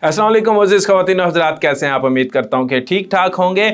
अस्सलाम वालेकुम अज़ीज़ ख़वातीन और हज़रात, कैसे हैं आप? उम्मीद करता हूँ कि ठीक ठाक होंगे।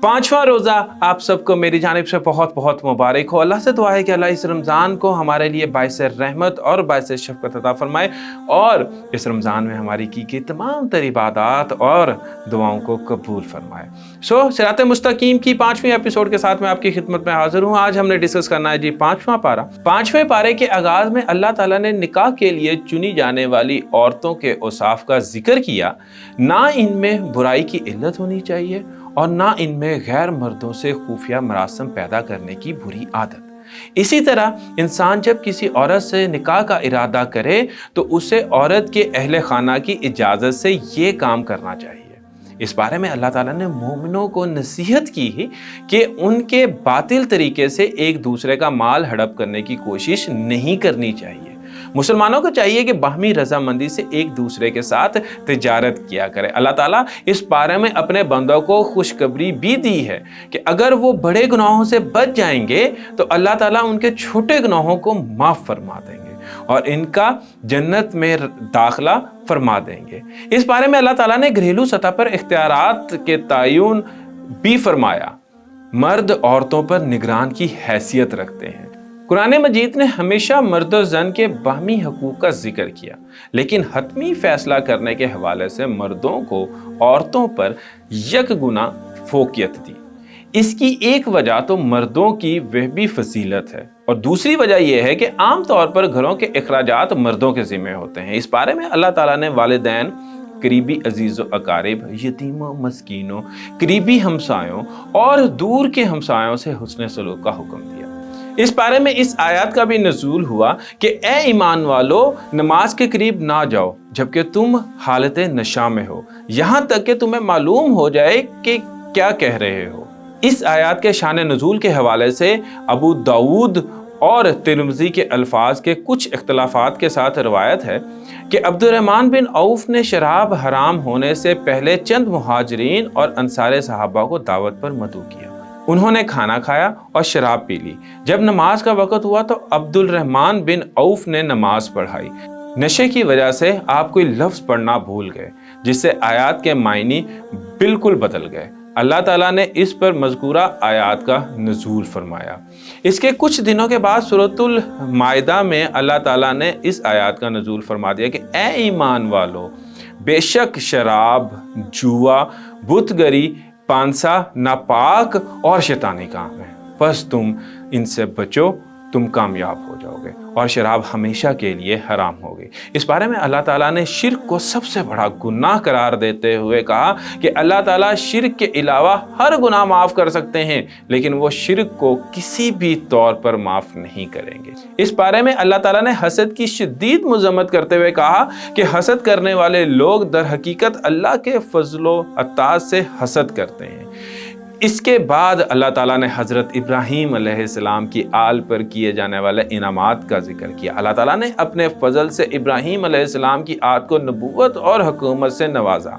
पाँचवा रोज़ा आप सबको मेरी जानिब से बहुत बहुत मुबारक हो। अल्लाह से दुआ है कि अल्लाह इस रमज़ान को हमारे लिए बाइस रहमत और बाइस शफ़क़त अता फ़रमाए और इस रमज़ान में हमारी की तमाम तर इबादत और दुआओं को कबूल फ़रमाए। सिरात मुस्तकीम की 5वीं एपिसोड के साथ मैं आपकी खिदमत में हाज़िर हूँ। आज हमने डिस्कस करना है जी 5वां पारा। 5वें पारे के आगाज़ में अल्लाह ताला ने निकाह के लिए चुनी जाने वाली औरतों के औसाफ का जिक्र किया। ना इनमें बुराई की इल्लत होनी चाहिए और ना इनमें गैर मर्दों से खुफिया मरासम पैदा करने की बुरी आदत। इसी तरह इंसान जब किसी औरत से निकाह का इरादा करे तो उसे औरत के अहले खाना की इजाज़त से ये काम करना चाहिए। इस बारे में अल्लाह ताला ने मोमिनों को नसीहत की है कि उनके बातिल तरीके से एक दूसरे का माल हड़प करने की कोशिश नहीं करनी चाहिए। मुसलमानों को चाहिए कि बाहमी रजामंदी से एक दूसरे के साथ तिजारत किया करे। अल्लाह ताला इस बारे में अपने बंदों को खुशखबरी भी दी है कि अगर वो बड़े गुनाहों से बच जाएंगे तो अल्लाह ताला उनके छोटे गुनाहों को माफ़ फरमा देंगे और इनका जन्नत में दाखिला फरमा देंगे। इस बारे में अल्लाह ताला ने घरेलू सतह पर इख्तियारात के तयन भी फरमाया। मर्द औरतों पर निगरान की हैसियत रखते हैं। कुरान मजीद ने हमेशा मर्द और जन के बाहमी हकूक़ का जिक्र किया, लेकिन हतमी फैसला करने के हवाले से मर्दों को औरतों पर यक गुना फोकियत दी। इसकी एक वजह तो मर्दों की वह भी फजीलत है और दूसरी वजह यह है कि आम तौर पर घरों के अखराजात मर्दों के ज़िम्मे होते हैं। इस बारे में अल्लाह ताला ने वालिदैन, करीबी अजीज़ अकारिब, यतीमों, मस्कीनों, करीबी हमसायों और दूर के हमसायों से हुस्न सलूक का हुक्म दिया। इस बारे में इस आयत का भी नज़ूल हुआ कि ए ईमान वालो, नमाज के करीब ना जाओ जबकि तुम हालत नशा में हो, यहाँ तक कि तुम्हें मालूम हो जाए कि क्या कह रहे हो। इस आयत के शान नज़ूल के हवाले से अबू दाऊद और तिरमिज़ी के अल्फाज के कुछ इख्तलाफात के साथ रवायत है कि अब्दुर्रहमान बिन औफ ने शराब हराम होने से पहले चंद मुहाजिरीन और अंसारे सहाबा को दावत पर मदऊ किया। उन्होंने खाना खाया और शराब पी ली। जब नमाज का वक़्त हुआ तो अब्दुर्रहमान बिन औफ ने नमाज पढ़ाई। नशे की वजह से आप कोई लफ्ज़ पढ़ना भूल गए, जिससे आयत के मायने बिल्कुल बदल गए। अल्लाह ताला ने इस पर मज़कूरा आयत का नज़ूल फरमाया। इसके कुछ दिनों के बाद सूरतुल माइदा में अल्लाह ताला ने इस आयत का नज़ूल फरमा दिया कि ए ईमान वालो, बेशक शराब, जुआ, बुतगरी, पांसा नापाक और शैतानी काम है, बस तुम इनसे बचो, तुम कामयाब हो जाओगे और शराब हमेशा के लिए हराम होगी। इस बारे में अल्लाह ताला ने शिर्क को सबसे बड़ा गुनाह करार देते हुए कहा कि अल्लाह ताला शिर्क के अलावा हर गुनाह माफ़ कर सकते हैं, लेकिन वो शिर्क को किसी भी तौर पर माफ़ नहीं करेंगे। इस बारे में अल्लाह ताला ने हसद की शदीद मज़म्मत करते हुए कहा कि हसद करने वाले लोग दर हकीकत अल्लाह के फजलो अता से हसद करते हैं। इसके बाद अल्लाह ताला ने हज़रत इब्राहीम अलैहिस्सलाम की आल पर किए जाने वाले इनामात का जिक्र किया। अल्लाह ताला ने अपने फजल से इब्राहीम अलैहिस्सलाम की आद को नबूवत और हुकूमत से नवाजा।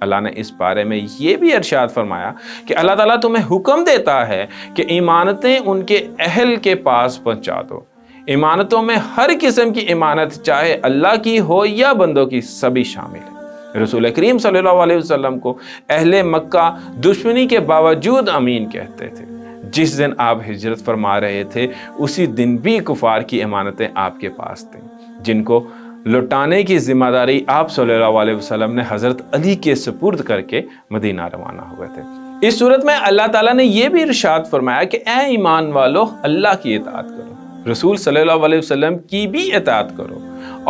अल्लाह ने इस बारे में ये भी इरशाद फरमाया कि अल्लाह ताला तुम्हें हुक्म देता है कि इमानतें उनके अहल के पास पहुँचा दो। इमानतों में हर किस्म की इमानत, चाहे अल्लाह की हो या बंदों की, सभी शामिल है। रसूल करीम सल्लल्लाहु अलैहि वसल्लम को अहले मक्का दुश्मनी के बावजूद अमीन कहते थे। जिस दिन आप हिजरत फरमा रहे थे उसी दिन भी कुफार की इमानतें आपके पास थीं, जिनको लौटाने की जिम्मेदारी आप सल्लल्लाहु अलैहि वसल्लम ने हज़रत अली के सुपुर्द करके मदीना रवाना हुए थे। इस सूरत में अल्लाह ताला ने यह भी इरशाद फरमाया कि ए ईमान वालो, अल्लाह की इताअत करो, रसूल सल्लल्लाहु अलैहि वसल्लम की भी इताअत करो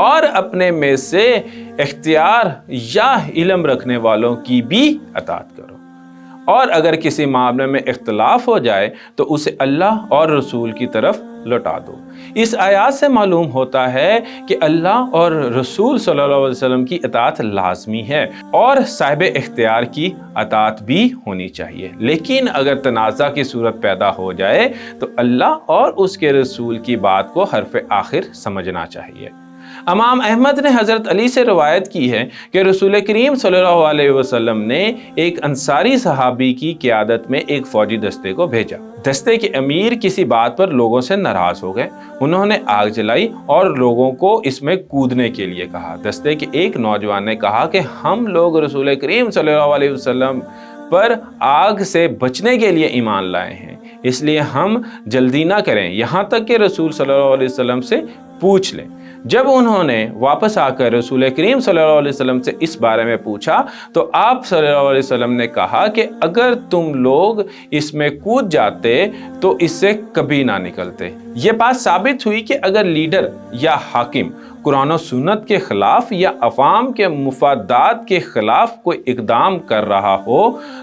और अपने में से इख्तियार या इल्म रखने वालों की भी इताअत करो। और अगर किसी मामले में इख्तिलाफ हो जाए तो उसे अल्लाह और रसूल की तरफ लौटा दो। इस आयत से मालूम होता है कि अल्लाह और रसूल सल्लल्लाहु अलैहि वसल्लम की इताअत लाजमी है और साहिब इख्तियार की इताअत भी होनी चाहिए। लेकिन अगर तनाज़ा की सूरत पैदा हो जाए तो अल्लाह और उसके रसूल की बात को हरफ आखिर समझना चाहिए। इमाम अहमद ने हज़रत अली से रवायत की है कि रसूल करीम सल्लल्लाहु अलैहि वसल्लम ने एक अंसारी सहाबी की क़यादत में एक फ़ौजी दस्ते को भेजा। दस्ते के अमीर किसी बात पर लोगों से नाराज़ हो गए। उन्होंने आग जलाई और लोगों को इसमें कूदने के लिए कहा। दस्ते के एक नौजवान ने कहा कि हम लोग रसूल करीम सल्लल्लाहु अलैहि वसल्लम पर आग से बचने के लिए ईमान लाए हैं, इसलिए हम जल्दी ना करें यहाँ तक कि रसूल सल्लल्लाहु अलैहि वसल्लम से पूछ लें। जब उन्होंने वापस आकर रसूल करीम सल्लल्लाहु अलैहि वसल्लम से इस बारे में पूछा तो आप सल्लल्लाहु अलैहि वसल्लम ने कहा कि अगर तुम लोग इसमें कूद जाते तो इससे कभी ना निकलते। ये बात साबित हुई कि अगर लीडर या हाकिम कुरान और सुन्नत के खिलाफ या अवाम के मुफादात के खिलाफ कोई इकदाम कर रहा हो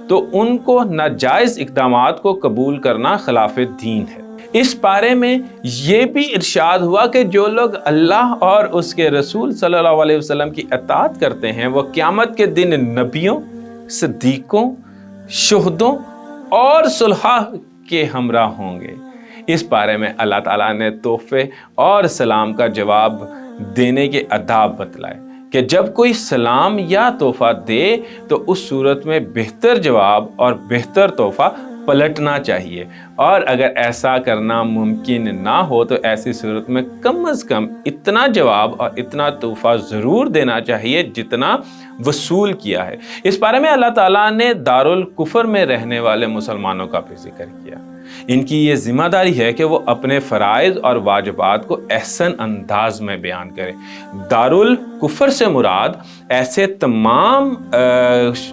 तो उनको नाजायज़ इकदामात को कबूल करना खिलाफ दीन है। इस बारे में ये भी इरशाद हुआ कि जो लोग अल्लाह और उसके रसूल सल्लल्लाहु अलैहि वसल्लम की अताअत करते हैं वो क़यामत के दिन नबियों, सिद्दीकों, शुहदों और सुलहा के हमरा होंगे। इस बारे में अल्लाह ताला ने तोहफे और सलाम का जवाब देने के आदाब बतलाए कि जब कोई सलाम या तोहफा दे तो उस सूरत में बेहतर जवाब और बेहतर तोहफा पलटना चाहिए, और अगर ऐसा करना मुमकिन ना हो तो ऐसी सूरत में कम से कम इतना जवाब और इतना तोहफा ज़रूर देना चाहिए जितना वसूल किया है। इस बारे में अल्लाह ताला ने दारुल कुफर में रहने वाले मुसलमानों का भी जिक्र किया। इनकी ये जिम्मेदारी है कि वो अपने फ़राइज़ और वाजिबात को एहसन अंदाज में बयान करें। दारुल कुफर से मुराद ऐसे तमाम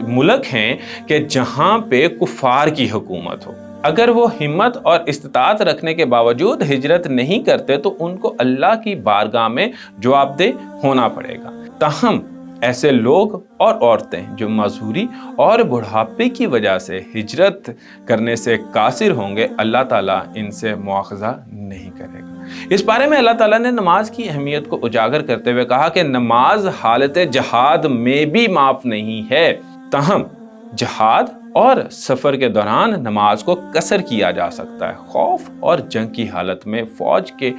मुल्क हैं कि जहाँ पे कुफार की हुकूमत हो। अगर वो हिम्मत और इस्तिताअत रखने के बावजूद हिजरत नहीं करते तो उनको अल्लाह की बारगाह में जवाबदेह होना पड़ेगा। ताहम ऐसे लोग और औरतें जो मजबूरी और बुढ़ापे की वजह से हिजरत करने से कासिर होंगे, अल्लाह ताला इनसे मुआखज़ा नहीं करेगा। इस बारे में अल्लाह ताला ने नमाज की अहमियत को उजागर करते हुए कहा कि नमाज हालत जहाद में भी माफ़ नहीं है। ताहम जहाद और सफ़र के दौरान नमाज को कसर किया जा सकता है। खौफ और जंग की हालत में फ़ौज के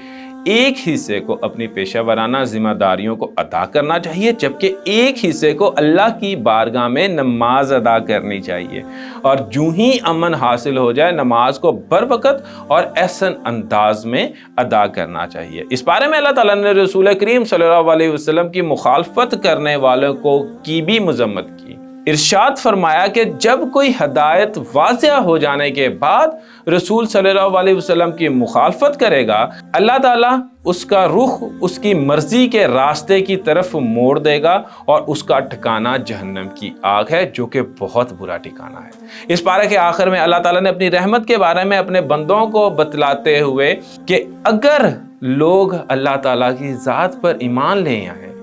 एक हिस्से को अपनी पेशेवराना जिम्मेदारियों को अदा करना चाहिए, जबकि एक हिस्से को अल्लाह की बारगाह में नमाज अदा करनी चाहिए, और जूं ही अमन हासिल हो जाए नमाज को बर वक़्त और एहसन अंदाज में अदा करना चाहिए। इस बारे में अल्लाह ताला ने रसूल करीम सल्लल्लाहु अलैहि वसल्लम की मुखालफत करने वालों को की भी मज़म्मत की। इरशाद फरमाया कि जब कोई हदायत वाज़िह हो जाने के बाद रसूल सल्लल्लाहु अलैहि वसल्लम की मुखालफत करेगा, अल्लाह ताला उसका रुख उसकी मर्जी के रास्ते की तरफ मोड़ देगा और उसका ठिकाना जहन्नम की आग है, जो कि बहुत बुरा ठिकाना है। इस पारे के आखिर में अल्लाह ताला ने अपनी रहमत के बारे में अपने बंदों को बतलाते हुए कि अगर लोग अल्लाह ताला की ज़ात पर ईमान ले आए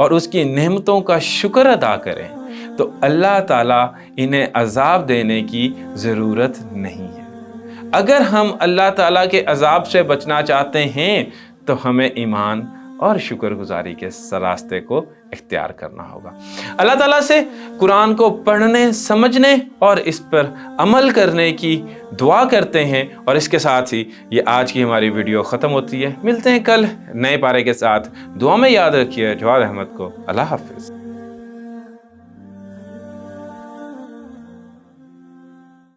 और उसकी नेमतों का शुक्र अदा करें तो अल्लाह ताला इन्हें अजाब देने की ज़रूरत नहीं है। अगर हम अल्लाह ताला के अजाब से बचना चाहते हैं तो हमें ईमान और शुक्रगुजारी के रास्ते को इख्तियार करना होगा। अल्लाह ताला से कुरान को पढ़ने, समझने और इस पर अमल करने की दुआ करते हैं, और इसके साथ ही ये आज की हमारी वीडियो ख़त्म होती है। मिलते हैं कल नए पारे के साथ। दुआ में याद रखिए जवाद अहमद को। अल्लाह हाफ़िज़।